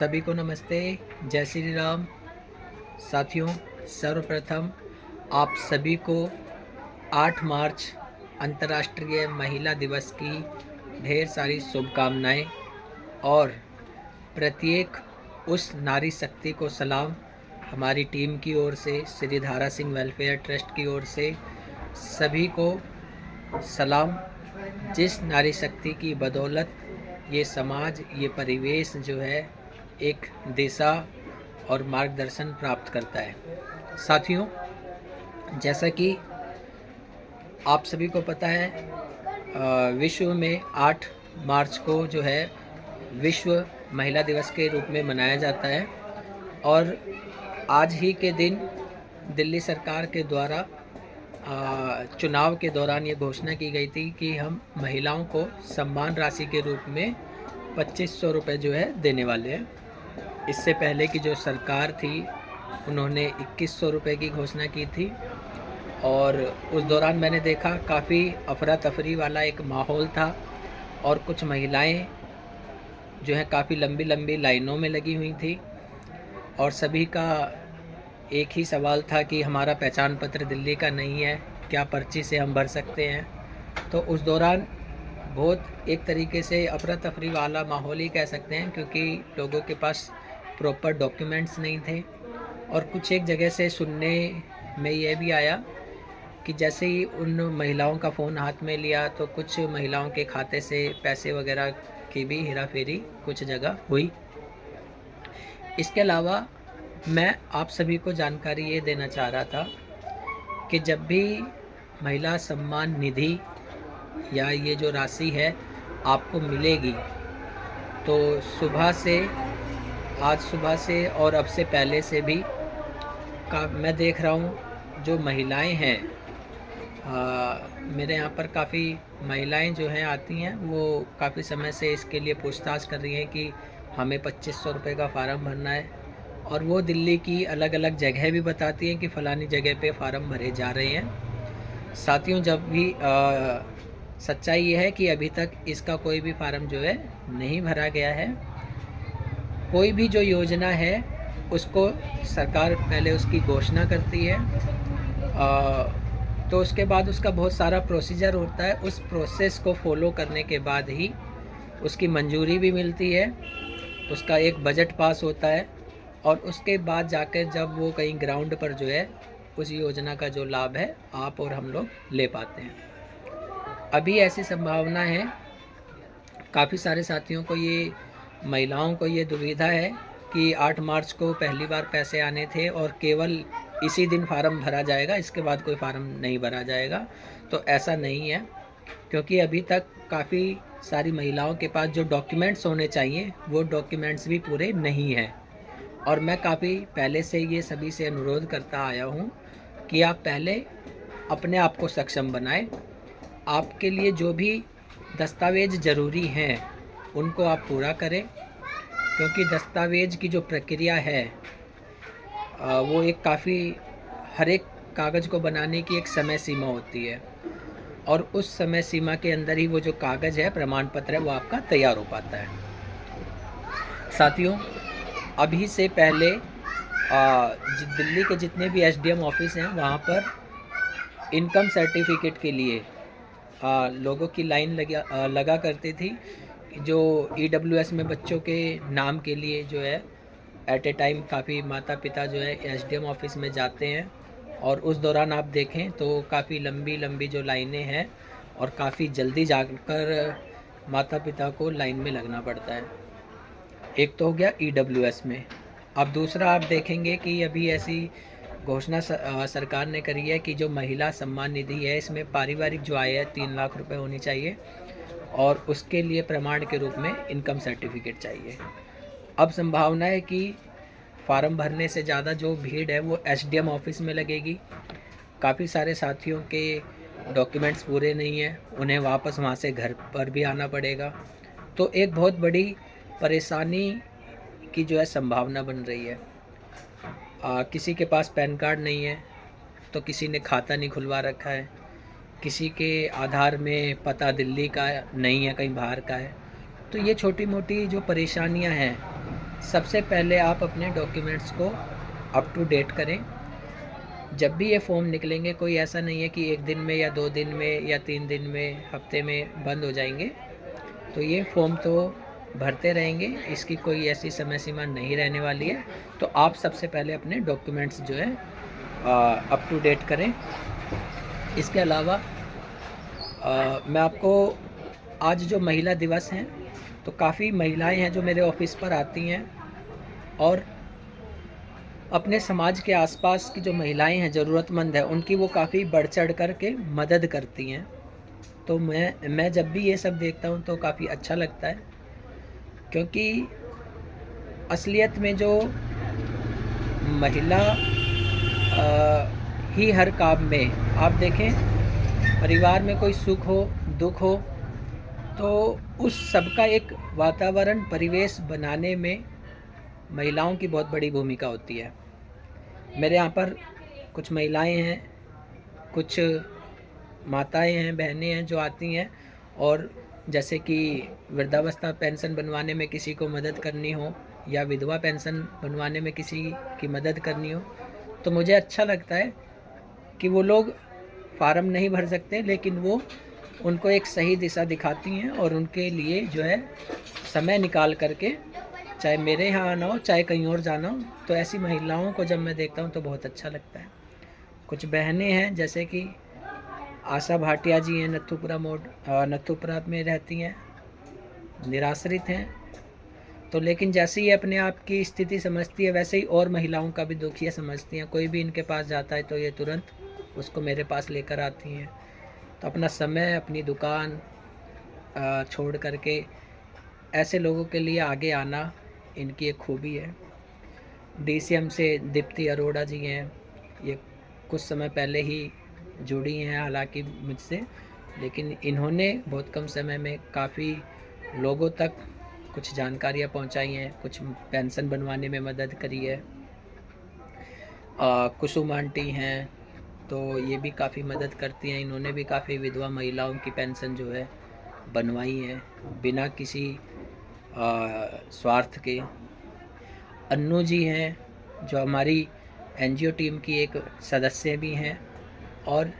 सभी को नमस्ते। जय श्री राम। साथियों, सर्वप्रथम आप सभी को 8 मार्च अंतर्राष्ट्रीय महिला दिवस की ढेर सारी शुभकामनाएं और प्रत्येक उस नारी शक्ति को सलाम। हमारी टीम की ओर से, श्री धारा सिंह वेलफेयर ट्रस्ट की ओर से सभी को सलाम, जिस नारी शक्ति की बदौलत ये समाज, ये परिवेश जो है एक दिशा और मार्गदर्शन प्राप्त करता है। साथियों, जैसा कि आप सभी को पता है, विश्व में 8 मार्च को जो है विश्व महिला दिवस के रूप में मनाया जाता है और आज ही के दिन दिल्ली सरकार के द्वारा चुनाव के दौरान ये घोषणा की गई थी कि हम महिलाओं को सम्मान राशि के रूप में 2500 रुपये जो है देने वाले हैं। इससे पहले की जो सरकार थी उन्होंने 2100 रुपये की घोषणा की थी और उस दौरान मैंने देखा काफ़ी अफरा तफरी वाला एक माहौल था और कुछ महिलाएं जो है काफ़ी लंबी लंबी लाइनों में लगी हुई थी और सभी का एक ही सवाल था कि हमारा पहचान पत्र दिल्ली का नहीं है, क्या पर्ची से हम भर सकते हैं। तो उस दौरान बहुत एक तरीके से अफरा तफरी वाला माहौल ही कह सकते हैं, क्योंकि लोगों के पास प्रॉपर डॉक्यूमेंट्स नहीं थे और कुछ एक जगह से सुनने में ये भी आया कि जैसे ही उन महिलाओं का फ़ोन हाथ में लिया तो कुछ महिलाओं के खाते से पैसे वगैरह की भी हेरा फेरी कुछ जगह हुई। इसके अलावा मैं आप सभी को जानकारी ये देना चाह रहा था कि जब भी महिला सम्मान निधि या ये जो राशि है आपको मिलेगी तो आज सुबह से और अब से पहले से भी मैं देख रहा हूँ जो महिलाएं हैं, मेरे यहाँ पर काफ़ी महिलाएं जो हैं आती हैं, वो काफ़ी समय से इसके लिए पूछताछ कर रही हैं कि हमें 2500 रुपये का फ़ार्म भरना है और वो दिल्ली की अलग अलग जगह भी बताती हैं कि फ़लानी जगह पे फ़ार्म भरे जा रहे हैं। साथियों, जब भी सच्चाई ये है कि अभी तक इसका कोई भी फ़ार्म जो है नहीं भरा गया है। कोई भी जो योजना है उसको सरकार पहले उसकी घोषणा करती है, तो उसके बाद उसका बहुत सारा प्रोसीजर होता है। उस प्रोसेस को फॉलो करने के बाद ही उसकी मंजूरी भी मिलती है, उसका एक बजट पास होता है और उसके बाद जाकर जब वो कहीं ग्राउंड पर जो है उस योजना का जो लाभ है आप और हम लोग ले पाते हैं। अभी ऐसी संभावना है, काफ़ी सारे साथियों को, ये महिलाओं को ये दुविधा है कि 8 मार्च को पहली बार पैसे आने थे और केवल इसी दिन फार्म भरा जाएगा, इसके बाद कोई फार्म नहीं भरा जाएगा। तो ऐसा नहीं है, क्योंकि अभी तक काफ़ी सारी महिलाओं के पास जो डॉक्यूमेंट्स होने चाहिए वो डॉक्यूमेंट्स भी पूरे नहीं हैं और मैं काफ़ी पहले से ये सभी से अनुरोध करता आया हूँ कि आप पहले अपने आप को सक्षम बनाएं। आपके लिए जो भी दस्तावेज़ ज़रूरी हैं उनको आप पूरा करें, क्योंकि दस्तावेज़ की जो प्रक्रिया है वो एक काफ़ी, हर एक कागज़ को बनाने की एक समय सीमा होती है और उस समय सीमा के अंदर ही वो जो कागज़ है, प्रमाण पत्र है, वो आपका तैयार हो पाता है। साथियों, अभी से पहले दिल्ली के जितने भी एसडीएम ऑफिस हैं वहाँ पर इनकम सर्टिफिकेट के लिए लोगों की लाइन लगा करती थी। जो ईडब्ल्यूएस में बच्चों के नाम के लिए जो है एट ए टाइम काफ़ी माता पिता जो है एसडीएम ऑफिस में जाते हैं और उस दौरान आप देखें तो काफ़ी लंबी लंबी जो लाइनें हैं और काफ़ी जल्दी जाकर माता पिता को लाइन में लगना पड़ता है। एक तो हो गया ईडब्ल्यूएस में। अब दूसरा आप देखेंगे कि अभी ऐसी घोषणा सरकार ने करी है कि जो महिला सम्मान निधि है इसमें पारिवारिक जो आय है 3 लाख रुपए होनी चाहिए और उसके लिए प्रमाण के रूप में इनकम सर्टिफिकेट चाहिए। अब संभावना है कि फार्म भरने से ज़्यादा जो भीड़ है वो एसडीएम ऑफिस में लगेगी। काफ़ी सारे साथियों के डॉक्यूमेंट्स पूरे नहीं हैं, उन्हें वापस वहाँ से घर पर भी आना पड़ेगा। तो एक बहुत बड़ी परेशानी की जो है संभावना बन रही है। किसी के पास पैन कार्ड नहीं है तो किसी ने खाता नहीं खुलवा रखा है, किसी के आधार में पता दिल्ली का नहीं है, कहीं बाहर का है। तो ये छोटी मोटी जो परेशानियां हैं सबसे पहले आप अपने डॉक्यूमेंट्स को अप टू डेट करें। जब भी ये फॉर्म निकलेंगे, कोई ऐसा नहीं है कि 1 दिन में या 2 दिन में या 3 दिन में, हफ्ते में बंद हो जाएंगे। तो ये फॉर्म तो भरते रहेंगे, इसकी कोई ऐसी समय सीमा नहीं रहने वाली है। तो आप सबसे पहले अपने डॉक्यूमेंट्स जो है अप टू डेट करें। इसके अलावा मैं आपको आज जो महिला दिवस हैं, तो काफ़ी महिलाएं हैं जो मेरे ऑफिस पर आती हैं और अपने समाज के आसपास की जो महिलाएं हैं, ज़रूरतमंद है, उनकी वो काफ़ी बढ़ चढ़ कर के मदद करती हैं। तो मैं जब भी ये सब देखता हूँ तो काफ़ी अच्छा लगता है, क्योंकि असलियत में जो महिला ही हर काम में, आप देखें परिवार में कोई सुख हो दुख हो तो उस सब का एक वातावरण परिवेश बनाने में महिलाओं की बहुत बड़ी भूमिका होती है। मेरे यहाँ पर कुछ महिलाएं हैं, कुछ माताएं हैं, बहनें हैं जो आती हैं और जैसे कि वृद्धावस्था पेंशन बनवाने में किसी को मदद करनी हो या विधवा पेंशन बनवाने में किसी की मदद करनी हो, तो मुझे अच्छा लगता है कि वो लोग फार्म नहीं भर सकते, लेकिन वो उनको एक सही दिशा दिखाती हैं और उनके लिए जो है समय निकाल करके, चाहे मेरे यहाँ आना हो चाहे कहीं और जाना हो, तो ऐसी महिलाओं को जब मैं देखता हूँ तो बहुत अच्छा लगता है। कुछ बहनें हैं जैसे कि आशा भाटिया जी हैं, नथुपुरा में रहती हैं, निराश्रित हैं। तो लेकिन जैसे ही अपने आप की स्थिति समझती है, वैसे ही और महिलाओं का भी दुख ये समझती हैं। कोई भी इनके पास जाता है तो ये तुरंत उसको मेरे पास लेकर आती हैं। तो अपना समय, अपनी दुकान छोड़ करके ऐसे लोगों के लिए आगे आना इनकी एक खूबी है। DCM से दीप्ति अरोड़ा जी हैं, ये कुछ समय पहले ही जुड़ी हैं हालांकि मुझसे, लेकिन इन्होंने बहुत कम समय में काफ़ी लोगों तक कुछ जानकारियाँ पहुंचाई हैं, कुछ पेंशन बनवाने में मदद करी है। कुसुम आंटी हैं, तो ये भी काफ़ी मदद करती हैं, इन्होंने भी काफ़ी विधवा महिलाओं की पेंशन जो है बनवाई है बिना किसी स्वार्थ के। अन्नू जी हैं जो हमारी NGO टीम की एक सदस्य भी हैं और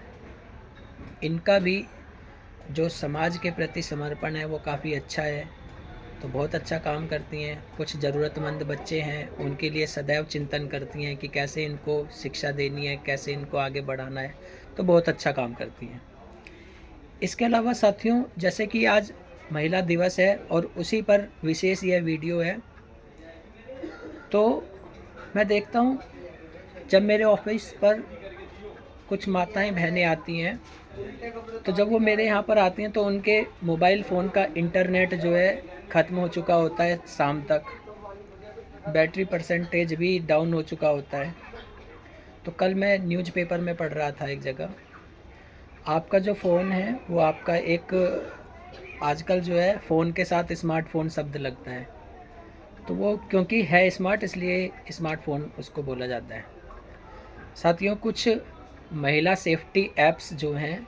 इनका भी जो समाज के प्रति समर्पण है वो काफ़ी अच्छा है, तो बहुत अच्छा काम करती हैं। कुछ ज़रूरतमंद बच्चे हैं, उनके लिए सदैव चिंतन करती हैं कि कैसे इनको शिक्षा देनी है, कैसे इनको आगे बढ़ाना है, तो बहुत अच्छा काम करती हैं। इसके अलावा साथियों, जैसे कि आज महिला दिवस है और उसी पर विशेष यह वीडियो है, तो मैं देखता हूँ जब मेरे ऑफिस पर कुछ माताएं बहनें आती हैं, तो जब वो मेरे यहाँ पर आती हैं तो उनके मोबाइल फ़ोन का इंटरनेट जो है ख़त्म हो चुका होता है, शाम तक बैटरी परसेंटेज भी डाउन हो चुका होता है। तो कल मैं न्यूज़पेपर में पढ़ रहा था एक जगह, आपका जो फ़ोन है वो आपका एक, आजकल जो है फ़ोन के साथ स्मार्टफोन शब्द लगता है, तो वो क्योंकि है स्मार्ट इसलिए स्मार्टफोन उसको बोला जाता है। साथियों, कुछ महिला सेफ्टी ऐप्स जो हैं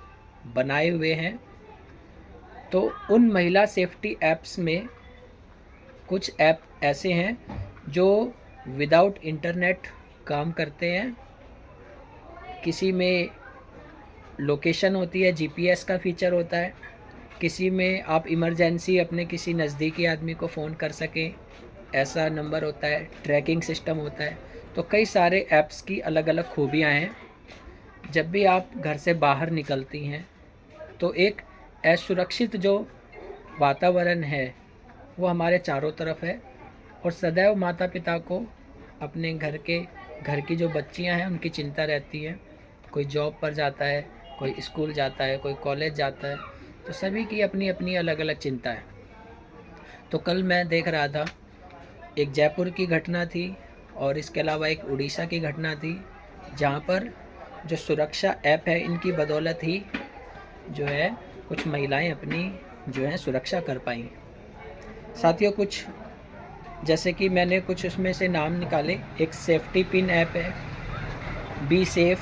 बनाए हुए हैं, तो उन महिला सेफ्टी ऐप्स में कुछ ऐप ऐसे हैं जो विदाउट इंटरनेट काम करते हैं। किसी में लोकेशन होती है, GPS का फीचर होता है, किसी में आप इमरजेंसी अपने किसी नज़दीकी आदमी को फ़ोन कर सकें ऐसा नंबर होता है, ट्रैकिंग सिस्टम होता है। तो कई सारे ऐप्स की अलग अलग खूबियाँ हैं। जब भी आप घर से बाहर निकलती हैं तो एक असुरक्षित जो वातावरण है वो हमारे चारों तरफ है, और सदैव माता पिता को अपने घर की जो बच्चियां हैं उनकी चिंता रहती है। कोई जॉब पर जाता है, कोई स्कूल जाता है, कोई कॉलेज जाता है, तो सभी की अपनी अपनी अलग अलग चिंता है। तो कल मैं देख रहा था, एक जयपुर की घटना थी और इसके अलावा एक उड़ीसा की घटना थी, जहाँ पर जो सुरक्षा ऐप है इनकी बदौलत ही जो है कुछ महिलाएं अपनी जो है सुरक्षा कर पाई। साथियों, कुछ जैसे कि मैंने कुछ उसमें से नाम निकाले, एक सेफ्टी पिन ऐप है, be safe,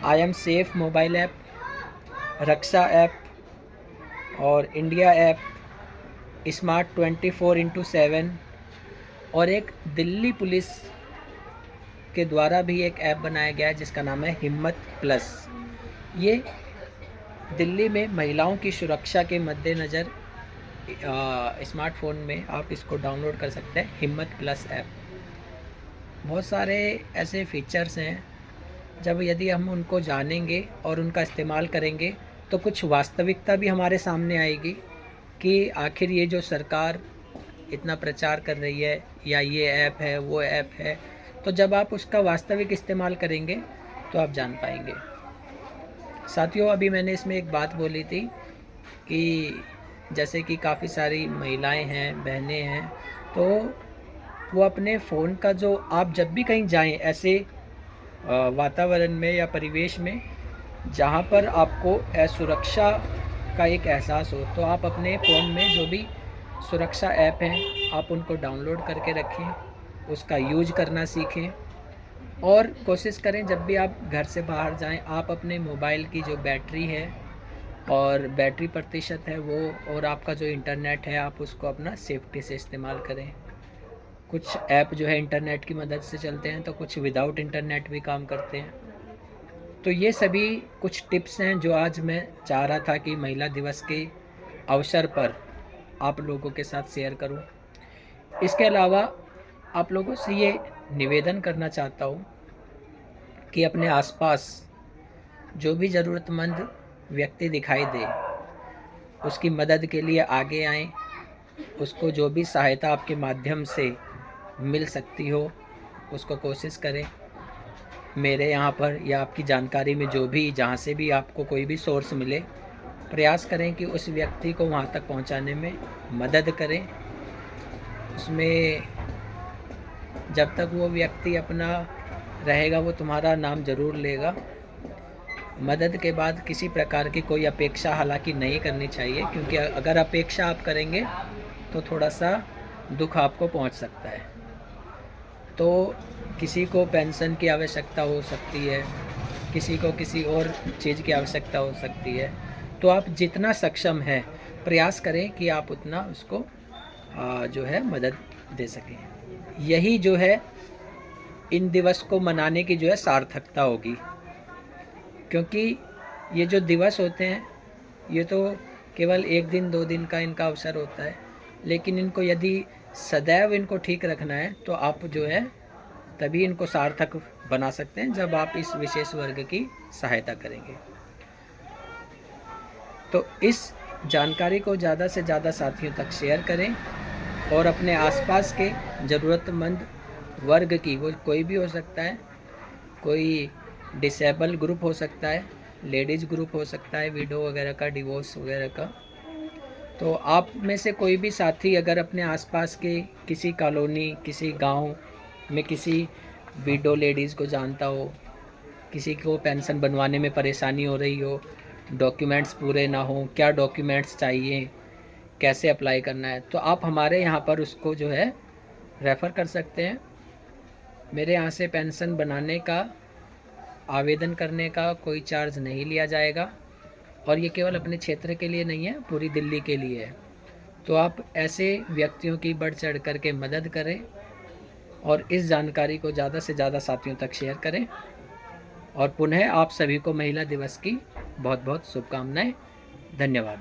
I am safe mobile app, Raksha app और इंडिया ऐप, स्मार्ट 24/7, और एक दिल्ली पुलिस के द्वारा भी एक ऐप बनाया गया है जिसका नाम है हिम्मत प्लस। ये दिल्ली में महिलाओं की सुरक्षा के मद्देनज़र स्मार्टफ़ोन में आप इसको डाउनलोड कर सकते हैं, हिम्मत प्लस ऐप। बहुत सारे ऐसे फीचर्स हैं, जब यदि हम उनको जानेंगे और उनका इस्तेमाल करेंगे तो कुछ वास्तविकता भी हमारे सामने आएगी कि आखिर ये जो सरकार इतना प्रचार कर रही है या ये ऐप है वो ऐप है, तो जब आप उसका वास्तविक इस्तेमाल करेंगे तो आप जान पाएंगे। साथियों, अभी मैंने इसमें एक बात बोली थी कि जैसे कि काफ़ी सारी महिलाएं हैं, बहनें हैं, तो वो अपने फ़ोन का जो, आप जब भी कहीं जाएं ऐसे वातावरण में या परिवेश में जहाँ पर आपको असुरक्षा का एक एहसास हो, तो आप अपने फ़ोन में जो भी सुरक्षा ऐप हैं आप उनको डाउनलोड करके रखें, उसका यूज करना सीखें और कोशिश करें जब भी आप घर से बाहर जाएं, आप अपने मोबाइल की जो बैटरी है और बैटरी प्रतिशत है वो, और आपका जो इंटरनेट है, आप उसको अपना सेफ्टी से इस्तेमाल करें। कुछ ऐप जो है इंटरनेट की मदद से चलते हैं, तो कुछ विदाउट इंटरनेट भी काम करते हैं। तो ये सभी कुछ टिप्स हैं जो आज मैं चाह रहा था कि महिला दिवस के अवसर पर आप लोगों के साथ शेयर करूं। इसके अलावा आप लोगों से ये निवेदन करना चाहता हूं कि अपने आसपास जो भी ज़रूरतमंद व्यक्ति दिखाई दे, उसकी मदद के लिए आगे आएं, उसको जो भी सहायता आपके माध्यम से मिल सकती हो उसको कोशिश करें। मेरे यहाँ पर या आपकी जानकारी में जो भी, जहाँ से भी आपको कोई भी सोर्स मिले, प्रयास करें कि उस व्यक्ति को वहाँ तक पहुँचाने में मदद करें। उसमें जब तक वो व्यक्ति अपना रहेगा वो तुम्हारा नाम ज़रूर लेगा। मदद के बाद किसी प्रकार की कोई अपेक्षा हालांकि नहीं करनी चाहिए, क्योंकि अगर अपेक्षा आप करेंगे तो थोड़ा सा दुख आपको पहुंच सकता है। तो किसी को पेंशन की आवश्यकता हो सकती है, किसी को किसी और चीज़ की आवश्यकता हो सकती है, तो आप जितना सक्षम है प्रयास करें कि आप उतना उसको जो है मदद दे सकें। यही जो है इन दिवस को मनाने की जो है सार्थकता होगी, क्योंकि ये जो दिवस होते हैं ये तो केवल 1 दिन 2 दिन का इनका अवसर होता है, लेकिन इनको यदि सदैव इनको ठीक रखना है तो आप जो है तभी इनको सार्थक बना सकते हैं जब आप इस विशेष वर्ग की सहायता करेंगे। तो इस जानकारी को ज़्यादा से ज़्यादा साथियों तक शेयर करें और अपने आसपास के ज़रूरतमंद वर्ग की, वो कोई भी हो सकता है, कोई डिसेबल ग्रुप हो सकता है, लेडीज़ ग्रुप हो सकता है, विडो वगैरह का, डिवोर्स वगैरह का, तो आप में से कोई भी साथी अगर अपने आसपास के किसी कॉलोनी, किसी गांव में किसी विडो लेडीज़ को जानता हो, किसी को पेंशन बनवाने में परेशानी हो रही हो, डॉक्यूमेंट्स पूरे ना हो, क्या डॉक्यूमेंट्स चाहिए, कैसे अप्लाई करना है, तो आप हमारे यहाँ पर उसको जो है रेफ़र कर सकते हैं। मेरे यहाँ से पेंशन बनाने का, आवेदन करने का कोई चार्ज नहीं लिया जाएगा, और ये केवल अपने क्षेत्र के लिए नहीं है, पूरी दिल्ली के लिए है। तो आप ऐसे व्यक्तियों की बढ़ चढ़ कर के मदद करें और इस जानकारी को ज़्यादा से ज़्यादा साथियों तक शेयर करें। और पुनः आप सभी को महिला दिवस की बहुत बहुत शुभकामनाएं। धन्यवाद।